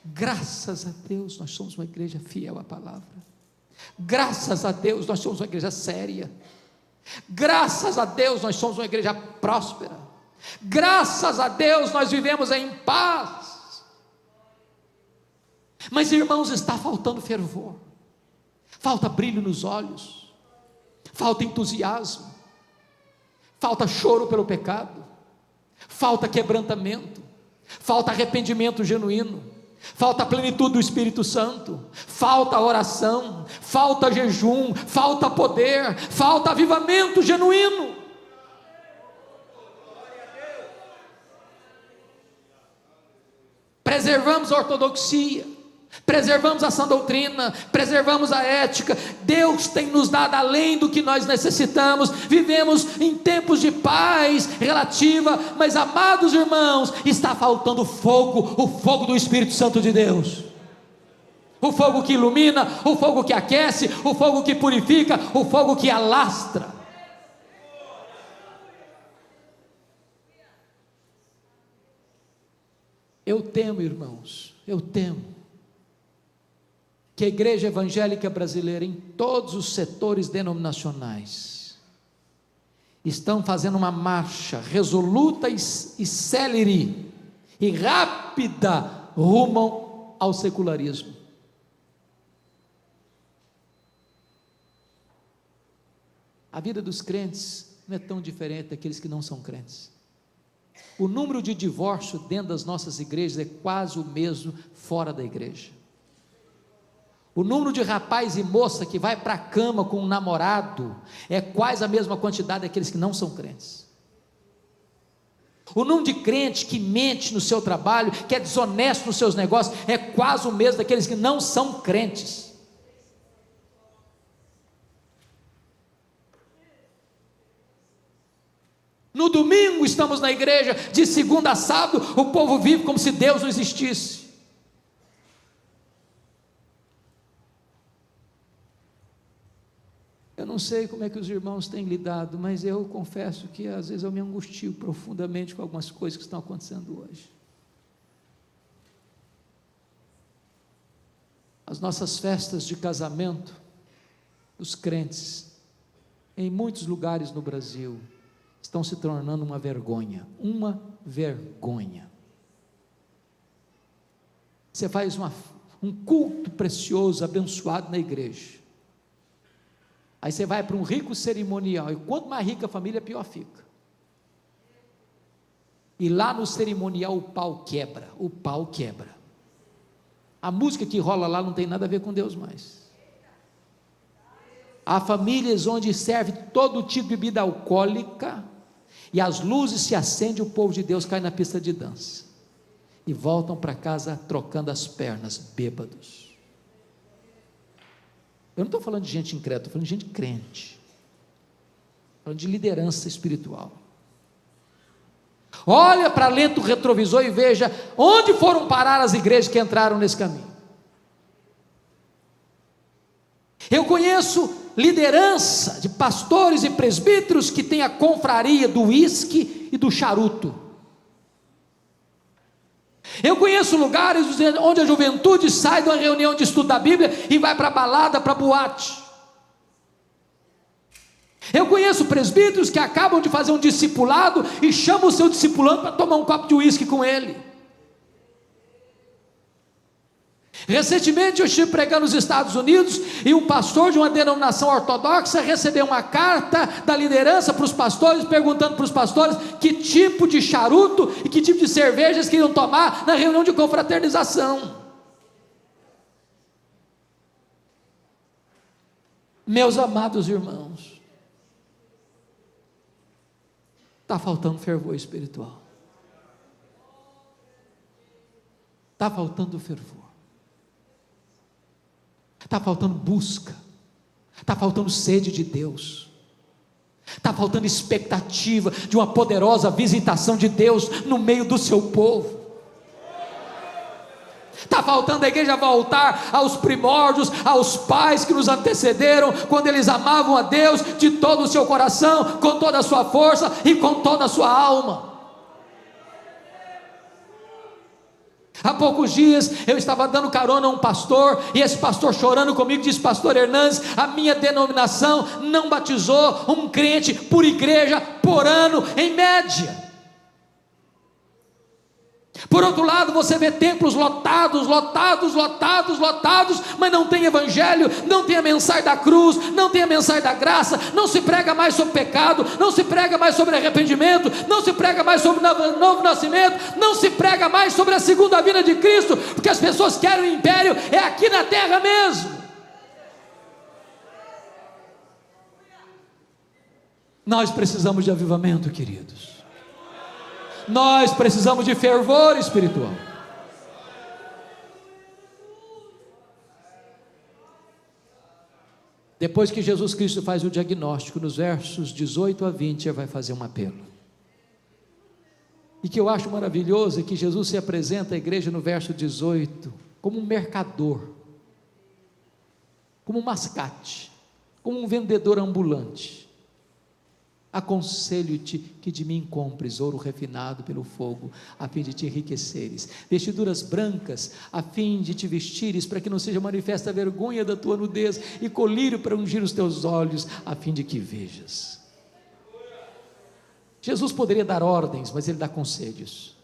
Graças a Deus nós somos uma igreja fiel à palavra, graças a Deus nós somos uma igreja séria, graças a Deus nós somos uma igreja próspera, graças a Deus nós vivemos em paz. Mas, irmãos, está faltando fervor, falta brilho nos olhos, falta entusiasmo, falta choro pelo pecado, falta quebrantamento, falta arrependimento genuíno, falta plenitude do Espírito Santo, falta oração, falta jejum, falta poder, falta avivamento genuíno. Preservamos a ortodoxia, preservamos a sã doutrina, preservamos a ética. Deus tem nos dado além do que nós necessitamos. Vivemos em tempos de paz relativa, mas, amados irmãos, está faltando fogo, o fogo do Espírito Santo de Deus, o fogo que ilumina, o fogo que aquece, o fogo que purifica, o fogo que alastra. Eu temo, irmãos, eu temo que a igreja evangélica brasileira, em todos os setores denominacionais, estão fazendo uma marcha resoluta e célere e rápida rumo ao secularismo. A vida dos crentes não é tão diferente daqueles que não são crentes. O número de divórcio dentro das nossas igrejas é quase o mesmo fora da igreja. O número de rapaz e moça que vai para a cama com um namorado é quase a mesma quantidade daqueles que não são crentes. O número de crente que mente no seu trabalho, que é desonesto nos seus negócios, é quase o mesmo daqueles que não são crentes. No domingo estamos na igreja, de segunda a sábado o povo vive como se Deus não existisse. Eu não sei como é que os irmãos têm lidado, mas eu confesso que às vezes eu me angustio profundamente com algumas coisas que estão acontecendo hoje. As nossas festas de casamento dos crentes, em muitos lugares no Brasil, estão se tornando uma vergonha. Uma vergonha. Você faz um culto precioso, abençoado na igreja. Aí você vai para um rico cerimonial, e quanto mais rica a família, pior fica. E lá no cerimonial o pau quebra, o pau quebra. A música que rola lá não tem nada a ver com Deus mais. Há famílias onde serve todo tipo de bebida alcoólica, e as luzes se acendem, o povo de Deus cai na pista de dança, e voltam para casa trocando as pernas, bêbados. Eu não estou falando de gente incrédula, estou falando de gente crente, falando de liderança espiritual. Olha para lento retrovisor e veja onde foram parar as igrejas que entraram nesse caminho. Eu conheço liderança de pastores e presbíteros que tem a confraria do uísque e do charuto. Eu conheço lugares onde a juventude sai de uma reunião de estudo da Bíblia e vai para a balada, para a boate. Eu conheço presbíteros que acabam de fazer um discipulado e chamam o seu discipulando para tomar um copo de uísque com ele. Recentemente eu estive pregando nos Estados Unidos e um pastor de uma denominação ortodoxa recebeu uma carta da liderança para os pastores, perguntando para os pastores que tipo de charuto e que tipo de cervejas queriam tomar na reunião de confraternização. Meus amados irmãos, está faltando fervor espiritual, está faltando fervor. Está faltando busca, está faltando sede de Deus, está faltando expectativa de uma poderosa visitação de Deus no meio do seu povo. Está faltando a igreja voltar aos primórdios, aos pais que nos antecederam, quando eles amavam a Deus de todo o seu coração, com toda a sua força e com toda a sua alma. Há poucos dias eu estava dando carona a um pastor, e esse pastor chorando comigo disse: pastor Hernandes, a minha denominação não batizou um crente por igreja por ano em média. Por outro lado, você vê templos lotados, mas não tem evangelho, não tem a mensagem da cruz, não tem a mensagem da graça, não se prega mais sobre pecado, não se prega mais sobre arrependimento, não se prega mais sobre novo nascimento, não se prega mais sobre a segunda vinda de Cristo, porque as pessoas querem o império, é aqui na terra mesmo. Nós precisamos de avivamento, queridos. Nós precisamos de fervor espiritual. Depois que Jesus Cristo faz o diagnóstico, nos versos 18 a 20, ele vai fazer um apelo. E que eu acho maravilhoso é que Jesus se apresenta à igreja no verso 18 como um mercador, como um mascate, como um vendedor ambulante. Aconselho-te que de mim compres ouro refinado pelo fogo, a fim de te enriqueceres, vestiduras brancas, a fim de te vestires, para que não seja manifesta a vergonha da tua nudez, e colírio para ungir os teus olhos, a fim de que vejas. Jesus poderia dar ordens, mas ele dá conselhos.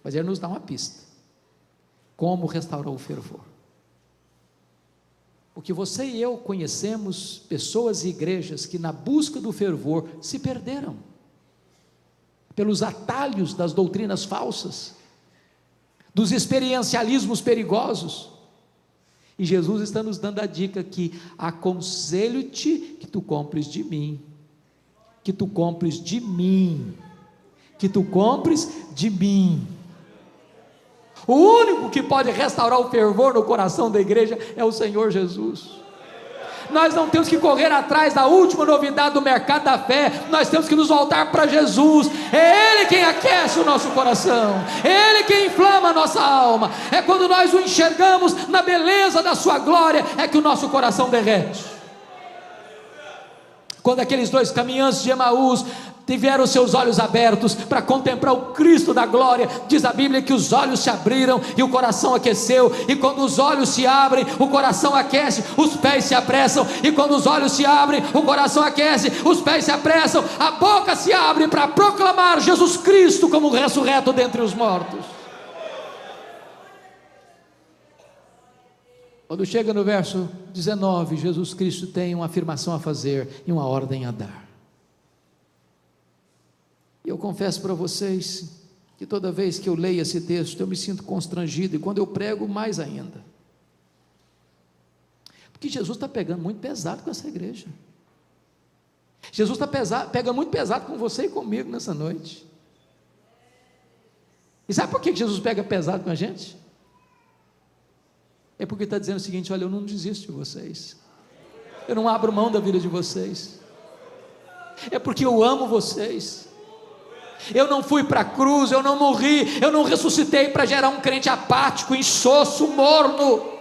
Mas ele nos dá uma pista: como restaurar o fervor. Porque você e eu conhecemos pessoas e igrejas que na busca do fervor se perderam, pelos atalhos das doutrinas falsas, dos experiencialismos perigosos. E Jesus está nos dando a dica que aconselho-te que tu compres de mim, que tu compres de mim, que tu compres de mim. O único que pode restaurar o fervor no coração da igreja é o Senhor Jesus. Nós não temos que correr atrás da última novidade do mercado da fé, nós temos que nos voltar para Jesus. É Ele quem aquece o nosso coração, é Ele quem inflama a nossa alma. É quando nós o enxergamos na beleza da sua glória, é que o nosso coração derrete. Quando aqueles dois caminhantes de Emaús tiveram seus olhos abertos para contemplar o Cristo da glória, diz a Bíblia que os olhos se abriram e o coração aqueceu. E quando os olhos se abrem, o coração aquece, os pés se apressam. E quando os olhos se abrem, o coração aquece, os pés se apressam, a boca se abre para proclamar Jesus Cristo como ressurreto dentre os mortos. Quando chega no verso 19, Jesus Cristo tem uma afirmação a fazer e uma ordem a dar. E eu confesso para vocês que toda vez que eu leio esse texto, eu me sinto constrangido, e quando eu prego, mais ainda. Porque Jesus está pegando muito pesado com essa igreja. Jesus está pegando muito pesado com você e comigo nessa noite. E sabe por que Jesus pega pesado com a gente? É porque está dizendo o seguinte: olha, eu não desisto de vocês, eu não abro mão da vida de vocês, é porque eu amo vocês. Eu não fui para a cruz, eu não morri, eu não ressuscitei para gerar um crente apático, insosso, morno.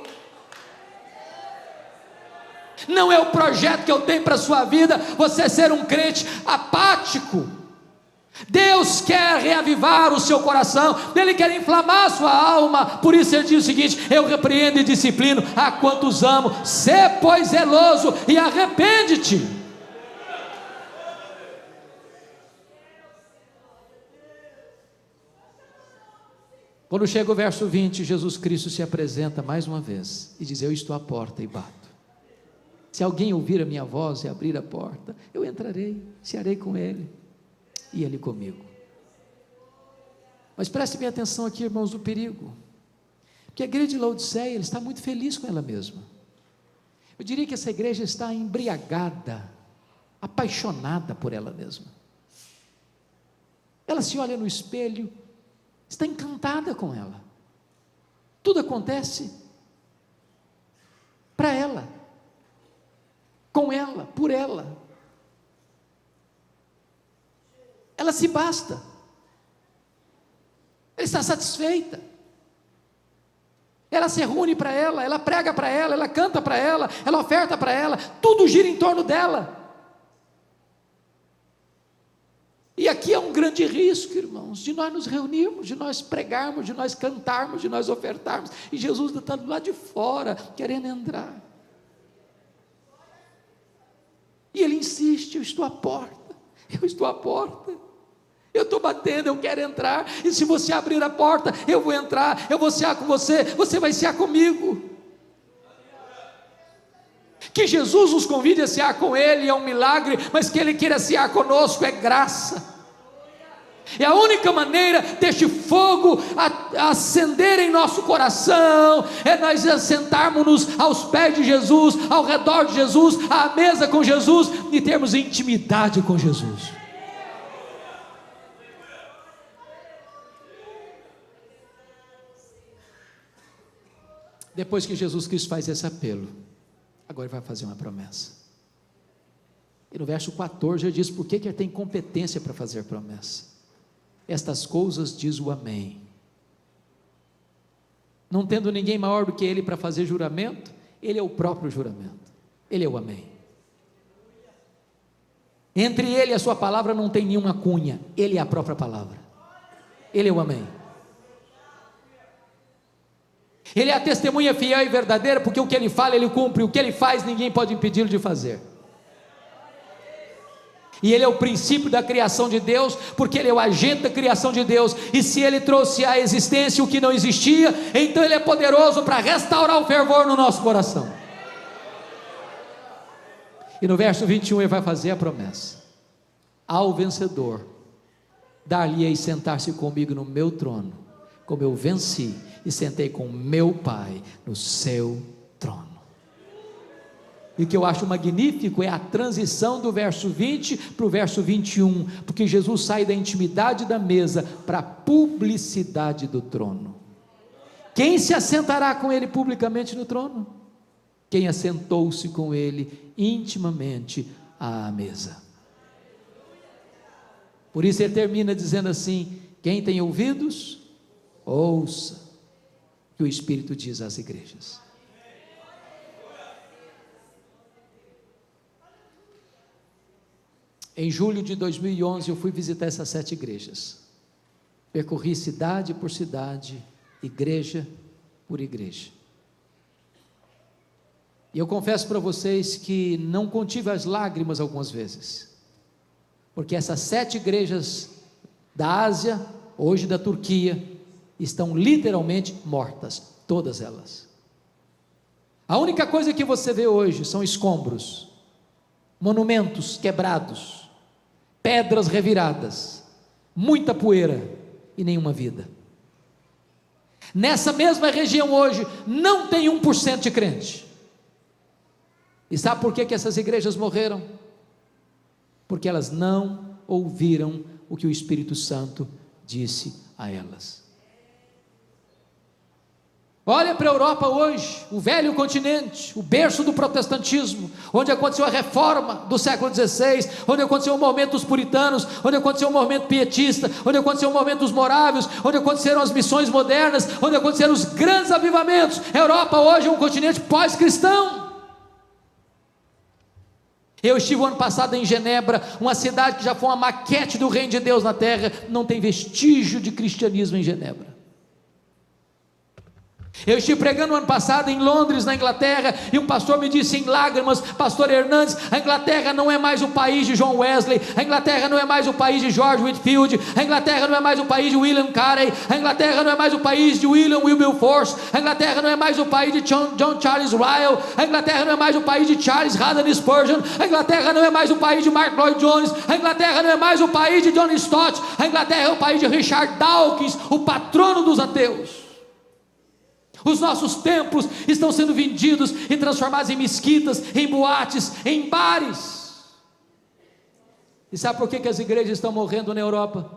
Não é o projeto que eu tenho para a sua vida, você ser um crente apático. Deus quer reavivar o seu coração, Ele quer inflamar a sua alma. Por isso Ele diz o seguinte: eu repreendo e disciplino a quantos amo. Sê pois zeloso e arrepende-te. Quando chega o verso 20, Jesus Cristo se apresenta mais uma vez e diz: eu estou à porta e bato. Se alguém ouvir a minha voz e abrir a porta, eu entrarei, cearei com ele e ele comigo. Mas preste bem atenção aqui, irmãos, do perigo, porque a igreja de Laodiceia está muito feliz com ela mesma. Eu diria que essa igreja está embriagada, apaixonada por ela mesma. Ela se olha no espelho, está encantada com ela. Tudo acontece para ela, com ela, por ela. Ela se basta. Ela está satisfeita. Ela se reúne para ela, ela prega para ela, ela canta para ela, ela oferta para ela, tudo gira em torno dela. E aqui é um grande risco, irmãos, de nós nos reunirmos, de nós pregarmos, de nós cantarmos, de nós ofertarmos, e Jesus está do lado de fora, querendo entrar. E Ele insiste: eu estou à porta, eu estou à porta, eu estou batendo, eu quero entrar, e se você abrir a porta, eu vou entrar, eu vou cear com você, você vai cear comigo. Que Jesus nos convide a cear com Ele é um milagre, mas que Ele queira cear conosco é graça. E a única maneira deste fogo acender em nosso coração é nós sentarmos-nos aos pés de Jesus, ao redor de Jesus, à mesa com Jesus, e termos intimidade com Jesus. Depois que Jesus Cristo faz esse apelo, Agora ele vai fazer uma promessa. E no verso 14 ele diz por que ele tem competência para fazer promessa. Estas coisas diz o Amém. Não tendo ninguém maior do que ele para fazer juramento, ele é o próprio juramento. Ele é o Amém. Entre ele e a sua palavra não tem nenhuma cunha. Ele é a própria palavra. Ele é o Amém. Ele é a testemunha fiel e verdadeira, porque o que ele fala, ele cumpre. O que ele faz, ninguém pode impedi-lo de fazer. E ele é o princípio da criação de Deus, porque ele é o agente da criação de Deus. E se ele trouxe à existência o que não existia, então ele é poderoso para restaurar o fervor no nosso coração. E no verso 21 ele vai fazer a promessa: ao vencedor dar-lhe-ei sentar-se comigo no meu trono, como eu venci e sentei com meu Pai no seu trono. E o que eu acho magnífico é a transição do verso 20 para o verso 21, porque Jesus sai da intimidade da mesa para a publicidade do trono. Quem se assentará com ele publicamente no trono? Quem assentou-se com ele intimamente à mesa. Por isso ele termina dizendo assim: quem tem ouvidos, ouça o que o Espírito diz às igrejas. Em julho de 2011 eu fui visitar essas 7 igrejas, percorri cidade por cidade, igreja por igreja, e eu confesso para vocês que não contive as lágrimas algumas vezes, porque essas 7 igrejas da Ásia, hoje da Turquia, estão literalmente mortas, todas elas. A única coisa que você vê hoje são escombros, monumentos quebrados, pedras reviradas, muita poeira e nenhuma vida. Nessa mesma região hoje não tem 1% de crente. E sabe por que essas igrejas morreram? Porque elas não ouviram o que o Espírito Santo disse a elas. Olha para a Europa hoje, o velho continente, o berço do protestantismo, onde aconteceu a reforma do século XVI, onde aconteceu o movimento dos puritanos, onde aconteceu o movimento pietista, onde aconteceu o movimento dos morávios, onde aconteceram as missões modernas, onde aconteceram os grandes avivamentos. A Europa hoje é um continente pós-cristão. Eu estive o ano passado em Genebra, uma cidade que já foi uma maquete do reino de Deus na terra, não tem vestígio de cristianismo em Genebra. Eu estive pregando o ano passado em Londres, na Inglaterra, e um pastor me disse em lágrimas: pastor Hernandes, a Inglaterra não é mais o país de John Wesley, a Inglaterra não é mais o país de George Whitefield, a Inglaterra não é mais o país de William Carey, a Inglaterra não é mais o país de William Wilberforce, a Inglaterra não é mais o país de John Charles Ryle, a Inglaterra não é mais o país de Charles Haddon Spurgeon, a Inglaterra não é mais o país de Mark Lloyd Jones, a Inglaterra não é mais o país de John Stott, a Inglaterra é o país de Richard Dawkins, o patrono dos ateus. Os nossos templos estão sendo vendidos e transformados em mesquitas, em boates, em bares. E sabe por que as igrejas estão morrendo na Europa?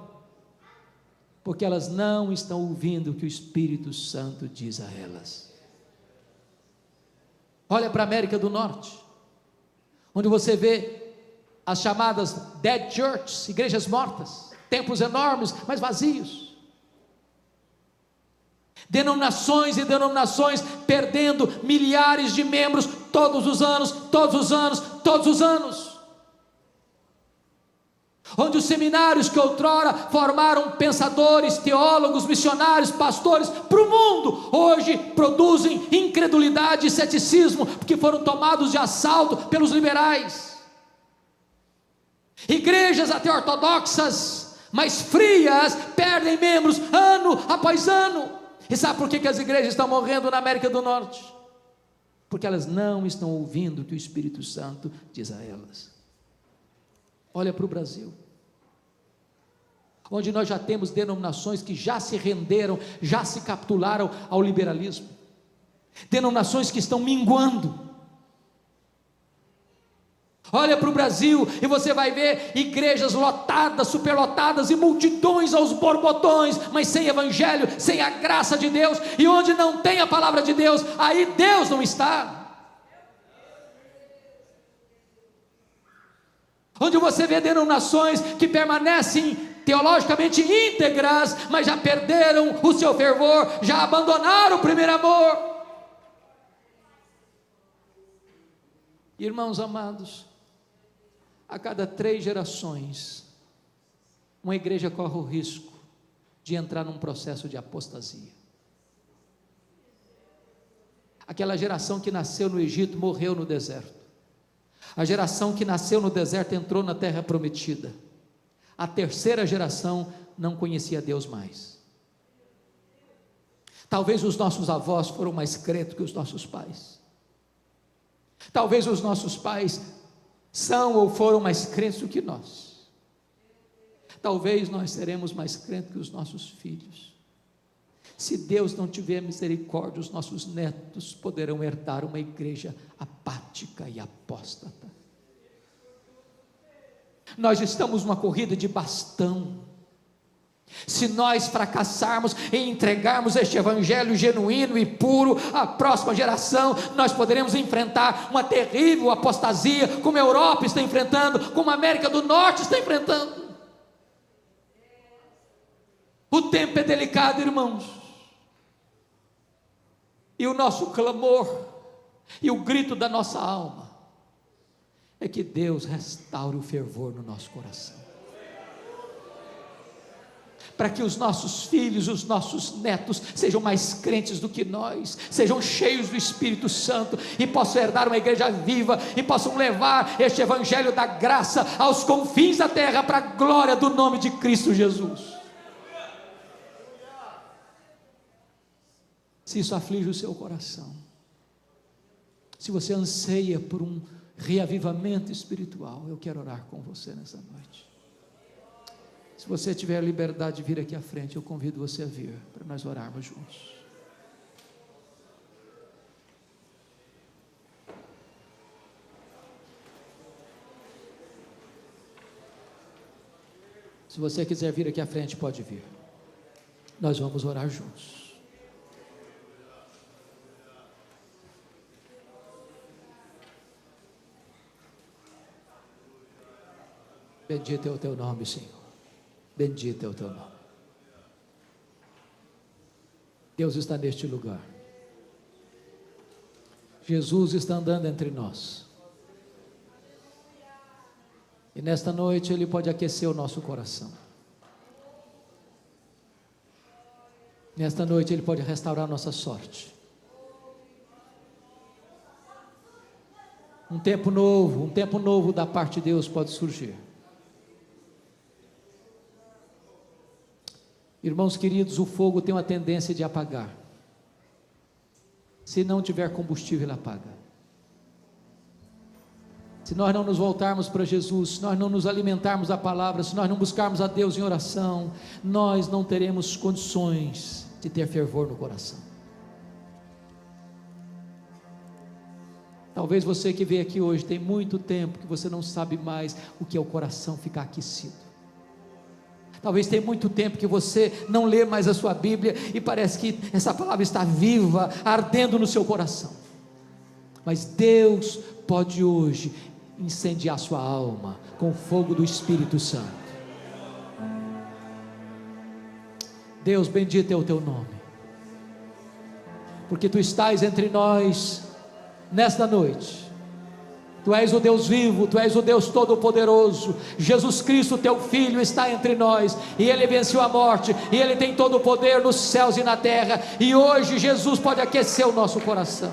Porque elas não estão ouvindo o que o Espírito Santo diz a elas. Olha para a América do Norte, onde você vê as chamadas dead churches, igrejas mortas, templos enormes, mas vazios. Denominações e denominações perdendo milhares de membros todos os anos, todos os anos, todos os anos. Onde os seminários que outrora formaram pensadores, teólogos, missionários, pastores para o mundo, hoje produzem incredulidade e ceticismo, porque foram tomados de assalto pelos liberais. Igrejas até ortodoxas, mas frias, perdem membros ano após ano. E sabe por que as igrejas estão morrendo na América do Norte? Porque elas não estão ouvindo o que o Espírito Santo diz a elas. Olha para o Brasil, onde nós já temos denominações que já se renderam, já se capitularam ao liberalismo, denominações que estão minguando. Olha para o Brasil e você vai ver igrejas lotadas, superlotadas e multidões aos borbotões, mas sem evangelho, sem a graça de Deus. E onde não tem a palavra de Deus, aí Deus não está. onde você vê denominações que permanecem teologicamente íntegras, mas já perderam o seu fervor, já abandonaram o primeiro amor. Irmãos amados, a cada 3 gerações, uma igreja corre o risco de entrar num processo de apostasia. Aquela geração que nasceu no Egito morreu no deserto. A geração que nasceu no deserto entrou na terra prometida. A 3ª geração não conhecia Deus mais. Talvez os nossos avós foram mais crentes que os nossos pais. Talvez os nossos pais são ou foram mais crentes do que nós. Talvez nós seremos mais crentes que os nossos filhos. Se Deus não tiver misericórdia, os nossos netos poderão herdar uma igreja apática e apóstata. Nós estamos numa corrida de bastão. Se nós fracassarmos em entregarmos este evangelho genuíno e puro à próxima geração, nós poderemos enfrentar uma terrível apostasia, como a Europa está enfrentando, como a América do Norte está enfrentando. O tempo é delicado, irmãos, e o nosso clamor e o grito da nossa alma é que Deus restaure o fervor no nosso coração, para que os nossos filhos, os nossos netos sejam mais crentes do que nós, sejam cheios do Espírito Santo e possam herdar uma igreja viva e possam levar este evangelho da graça aos confins da terra, para a glória do nome de Cristo Jesus. Se isso aflige o seu coração, se você anseia por um reavivamento espiritual, eu quero orar com você nessa noite. Se você tiver a liberdade de vir aqui à frente, eu convido você a vir, para nós orarmos juntos. Se você quiser vir aqui à frente, pode vir. Nós vamos orar juntos. Bendito é o teu nome, Senhor. Bendito é o teu nome. Deus está neste lugar. Jesus está andando entre nós. E nesta noite Ele pode aquecer o nosso coração. Nesta noite Ele pode restaurar a nossa sorte. Um tempo novo da parte de Deus pode surgir. Irmãos queridos, o fogo tem uma tendência de apagar. Se não tiver combustível, ele apaga. Se nós não nos voltarmos para Jesus, se nós não nos alimentarmos da palavra, se nós não buscarmos a Deus em oração, nós não teremos condições de ter fervor no coração. Talvez você que veio aqui hoje, tem muito tempo que você não sabe mais o que é o coração ficar aquecido. Talvez tenha muito tempo que você não lê mais a sua Bíblia e parece que essa palavra está viva, ardendo no seu coração. Mas Deus pode hoje incendiar sua alma com o fogo do Espírito Santo. Deus, bendito é o teu nome, porque tu estás entre nós nesta noite. Tu és o Deus vivo, Tu és o Deus todo-poderoso. Jesus Cristo, Teu Filho, está entre nós, e Ele venceu a morte, e Ele tem todo o poder nos céus e na terra, e hoje Jesus pode aquecer o nosso coração.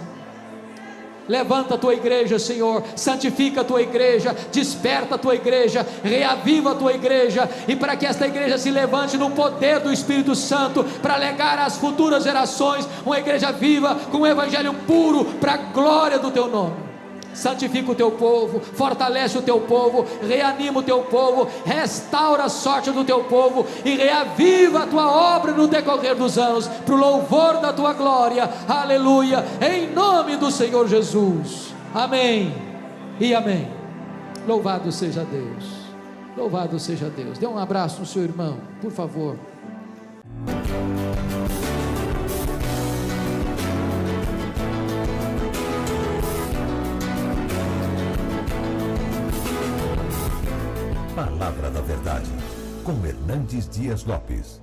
Levanta a Tua igreja, Senhor, santifica a Tua igreja, desperta a Tua igreja, reaviva a Tua igreja, e para que esta igreja se levante no poder do Espírito Santo, para legar às futuras gerações uma igreja viva, com um evangelho puro, para a glória do Teu nome. Santifica o Teu povo, fortalece o Teu povo, reanima o Teu povo, restaura a sorte do Teu povo e reaviva a Tua obra no decorrer dos anos, para o louvor da Tua glória, aleluia, em nome do Senhor Jesus, amém e amém. Louvado seja Deus, louvado seja Deus. Dê um abraço no seu irmão, por favor. Verdade, com Hernandes Dias Lopes.